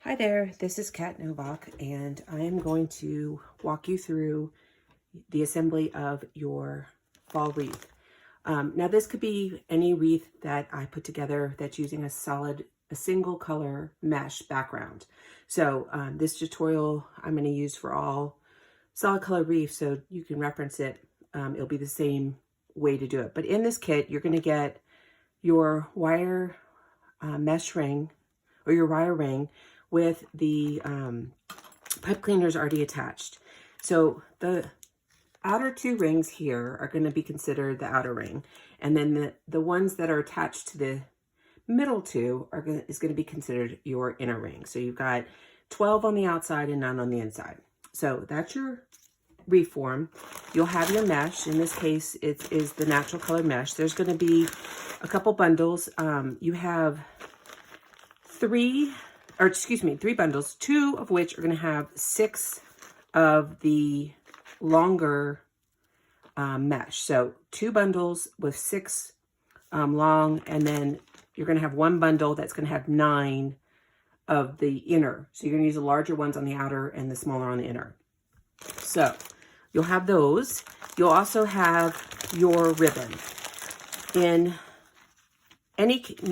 Hi there, this is Kat Novak, and I am going to walk you through the assembly of your fall wreath. Now this could be any wreath that I put together that's using a single color mesh background. So this tutorial I'm going to use for all solid color wreaths, so you can reference it. It'll be the same way to do it. But in this kit, you're going to get your wire mesh ring or your wire ring with the pipe cleaners already attached. So the outer two rings here are going to be considered the outer ring, and then the ones that are attached to the middle two is going to be considered your inner ring. So you've got 12 on the outside and 9 on the inside. So that's your reform. You'll have your mesh. In this case, it is the natural color mesh. There's going to be a couple bundles. You have three bundles, 2 of which are going to have 6 of the longer mesh. So 2 bundles with 6 long, and then you're going to have 1 bundle that's going to have 9 of the inner. So you're going to use the larger ones on the outer and the smaller on the inner. So you'll have those. You'll also have your ribbon. No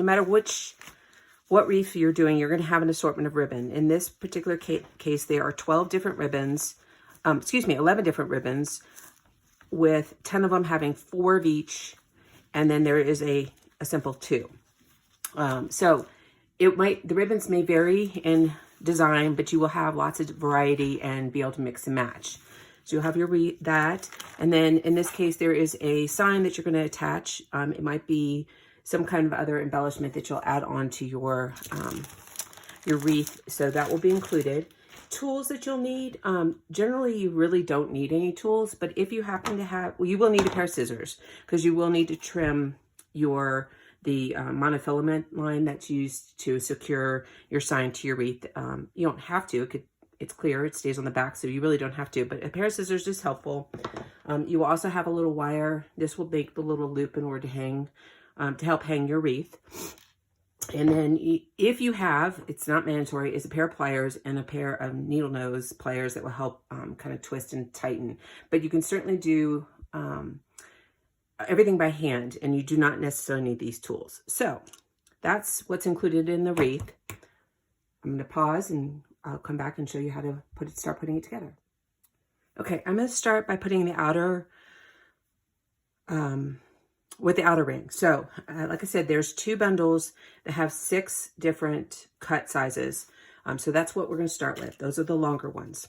matter what wreath you're doing, you're going to have an assortment of ribbon. In this particular case, there are 12 different ribbons, 11 different ribbons, with 10 of them having 4 of each, and then there is a simple 2. So the ribbons may vary in design, but you will have lots of variety and be able to mix and match. So you'll have that, and then in this case, there is a sign that you're going to attach. It might be some kind of other embellishment that you'll add on to your wreath, so that will be included. Tools that you'll need, generally you really don't need any tools, but if you happen to have, well, you will need a pair of scissors, because you will need to trim the monofilament line that's used to secure your sign to your wreath. You don't have to. It's clear, it stays on the back, so you really don't have to, but a pair of scissors is helpful. You will also have a little wire. This will make the little loop in order to hang, to help hang your wreath. And then if you have, it's not mandatory, is a pair of pliers and a pair of needle nose pliers that will help kind of twist and tighten. But you can certainly do everything by hand, and you do not necessarily need these tools. So that's what's included in the wreath. I'm going to pause and I'll come back and show you how to start putting it together. Okay, I'm going to start by putting the outer with the outer ring. So like I said, there's 2 bundles that have 6 different cut sizes. So that's what we're going to start with. Those are the longer ones.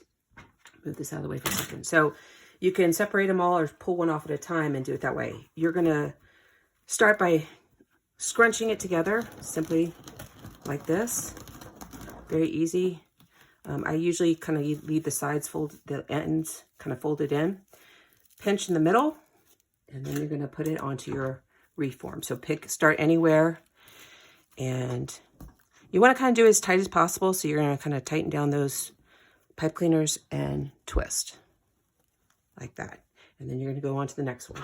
Move this out of the way for a second. So you can separate them all or pull one off at a time and do it that way. You're going to start by scrunching it together, simply like this. Very easy. I usually kind of leave the ends kind of folded in. Pinch in the middle, and then you're going to put it onto your reform. So start anywhere, and you want to kind of do it as tight as possible. So you're going to kind of tighten down those pipe cleaners and twist like that. And then you're going to go on to the next one.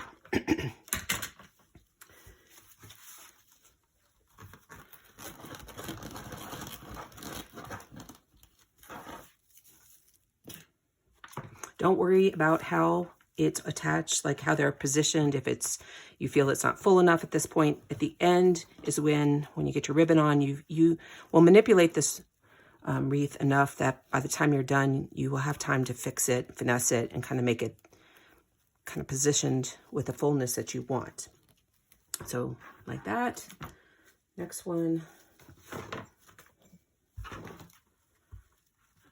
Don't worry about how it's attached, like how they're positioned. If you feel it's not full enough at this point, at the end is when you get your ribbon on, you will manipulate this wreath enough that by the time you're done, you will have time to fix it, finesse it, and kind of make it kind of positioned with the fullness that you want. So like that. Next one.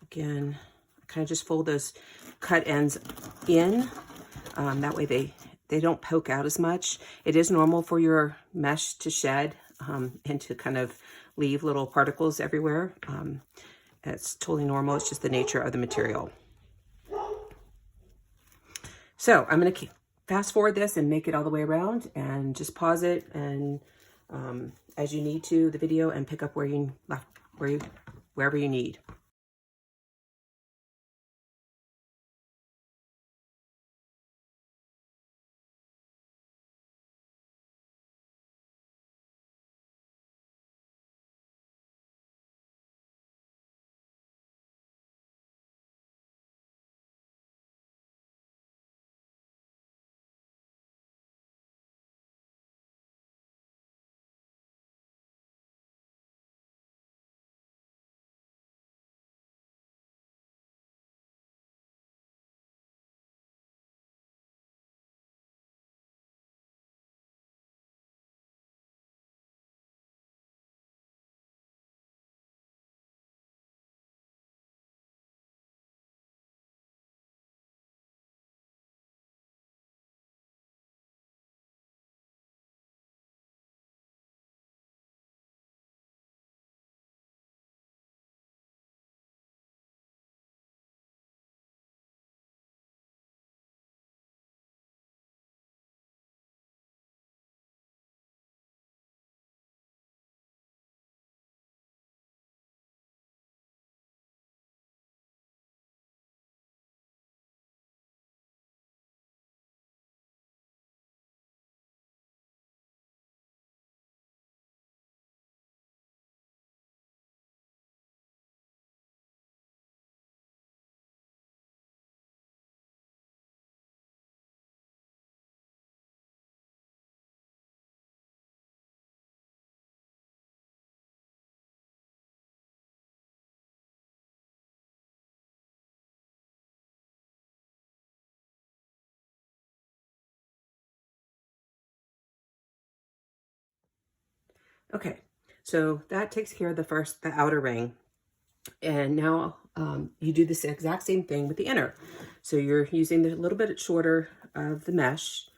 Again, kind of just fold those cut ends in. That way they don't poke out as much. It is normal for your mesh to shed and to kind of leave little particles everywhere. It's totally normal. It's just the nature of the material. So I'm going to fast forward this and make it all the way around, and just pause it and as you need to the video, and pick up wherever you need. Okay, so that takes care of the outer ring. And now you do this exact same thing with the inner. So you're using the little bit shorter of the mesh,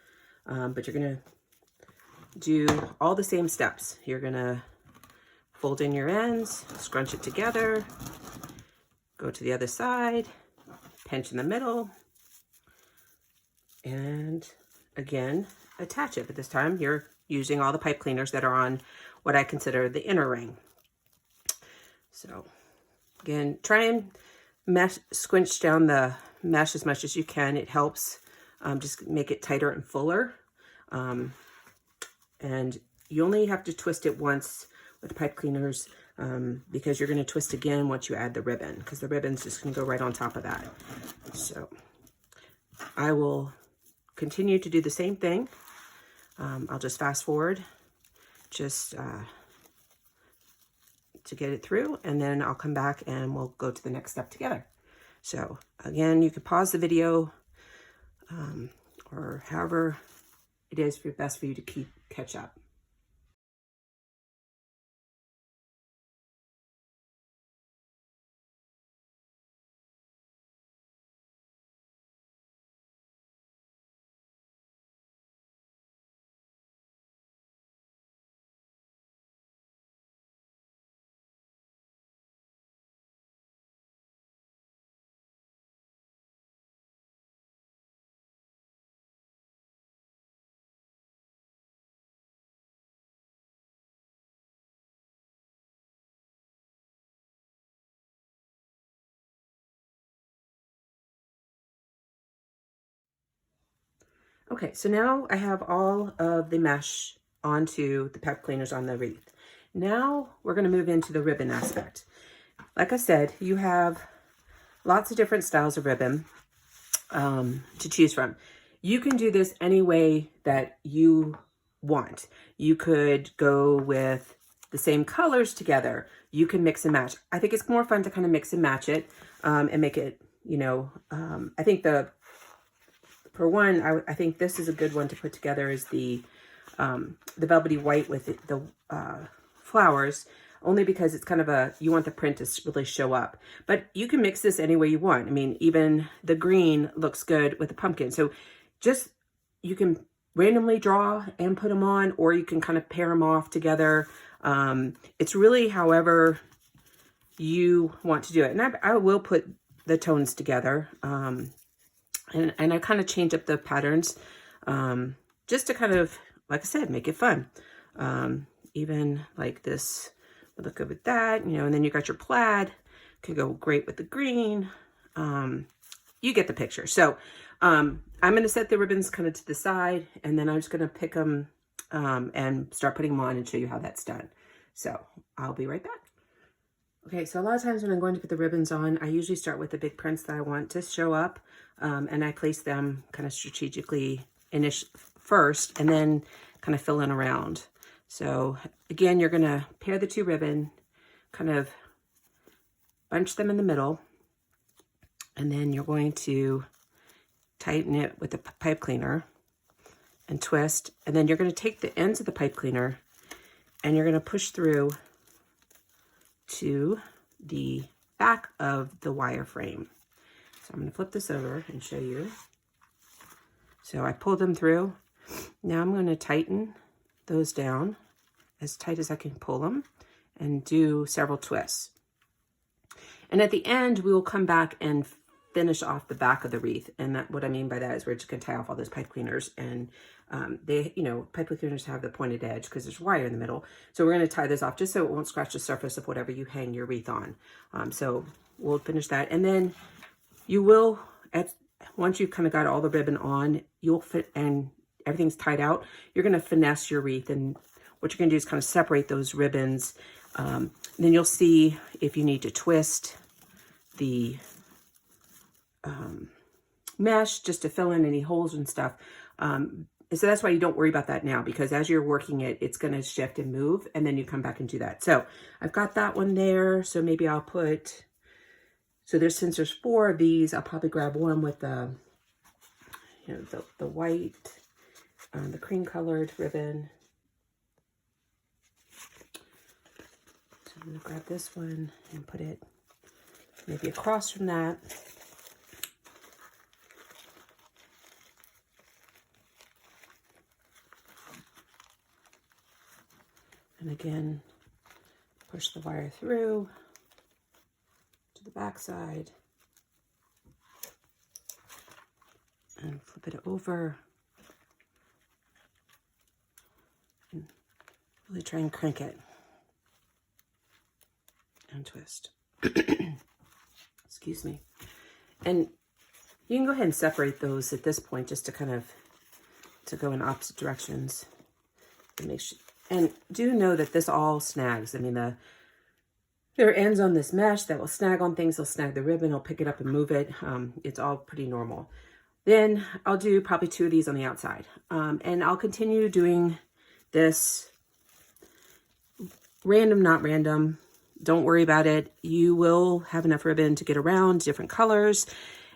but you're gonna do all the same steps. You're gonna fold in your ends, scrunch it together, go to the other side, pinch in the middle, and again, attach it. But this time you're using all the pipe cleaners that are on what I consider the inner ring. So again, try and squinch down the mesh as much as you can. It helps just make it tighter and fuller. And you only have to twist it once with the pipe cleaners because you're going to twist again once you add the ribbon, because the ribbon's just going to go right on top of that. So I will continue to do the same thing. I'll just fast forward just to get it through, and then I'll come back and we'll go to the next step together. So again, you can pause the video or however it is best for you to catch up. Okay, so now I have all of the mesh onto the pipe cleaners on the wreath. Now we're going to move into the ribbon aspect. Like I said, you have lots of different styles of ribbon to choose from. You can do this any way that you want. You could go with the same colors together. You can mix and match. I think it's more fun to kind of mix and match it and make it, you know, I think for one, I think this is a good one to put together is the velvety white with the flowers, only because it's kind of you want the print to really show up. But you can mix this any way you want. I mean, even the green looks good with the pumpkin. So just, you can randomly draw and put them on, or you can kind of pair them off together. It's really however you want to do it. And I will put the tones together. And I kind of change up the patterns just to kind of, like I said, make it fun. Even like this would look good with that, you know, and then you got your plaid, could go great with the green. You get the picture. So I'm going to set the ribbons kind of to the side, and then I'm just going to pick them and start putting them on and show you how that's done. So I'll be right back. Okay, so a lot of times when I'm going to put the ribbons on, I usually start with the big prints that I want to show up, and I place them kind of strategically first, and then kind of fill in around. So again, you're going to pair the two ribbon, kind of bunch them in the middle, and then you're going to tighten it with the pipe cleaner and twist, and then you're going to take the ends of the pipe cleaner and you're going to push through to the back of the wire frame. So I'm going to flip this over and show you. So I pulled them through. Now I'm going to tighten those down as tight as I can pull them and do several twists. And at the end, we will come back and finish off the back of the wreath. And what I mean by that is we're just going to tie off all those pipe cleaners, and they, you know, pipe cleaners have the pointed edge because there's wire in the middle. So we're going to tie this off just so it won't scratch the surface of whatever you hang your wreath on. So we'll finish that. And then you will, once you've kind of got all the ribbon on, you'll fit and everything's tied out, you're going to finesse your wreath. And what you're going to do is kind of separate those ribbons. Then you'll see if you need to twist the mesh just to fill in any holes and stuff. So that's why you don't worry about that now, because as you're working it, it's going to shift and move, and then you come back and do that. So I've got that one there. So maybe I'll put, since there's 4 of these, I'll probably grab one with the, you know, the white, the cream colored ribbon. I'm going to grab this one and put it maybe across from that. And again, push the wire through to the back side and flip it over and really try and crank it and twist. Excuse me. And you can go ahead and separate those at this point just to kind of go in opposite directions and make sure. And do know that this all snags. I mean, there are ends on this mesh that will snag on things. They'll snag the ribbon, it'll pick it up and move it. It's all pretty normal. Then I'll do probably 2 of these on the outside. And I'll continue doing this random, not random. Don't worry about it. You will have enough ribbon to get around different colors.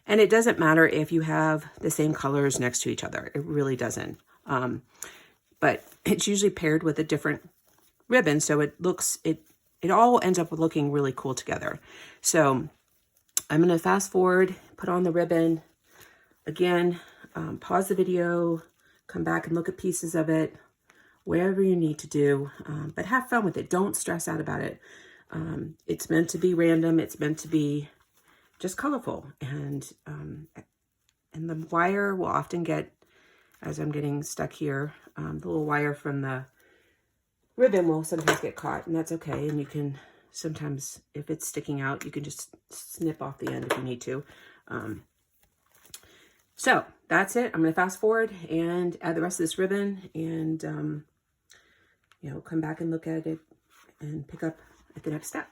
And it doesn't matter if you have the same colors next to each other. It really doesn't. But it's usually paired with a different ribbon. So it all ends up looking really cool together. So I'm going to fast forward, put on the ribbon. Again, pause the video, come back and look at pieces of it, whatever you need to do. But have fun with it. Don't stress out about it. It's meant to be random. It's meant to be just colorful. And the wire will often get, as I'm getting stuck here, the little wire from the ribbon will sometimes get caught, and that's okay. And you can sometimes, if it's sticking out, you can just snip off the end if you need to. So that's it. I'm going to fast forward and add the rest of this ribbon and, come back and look at it and pick up at the next step.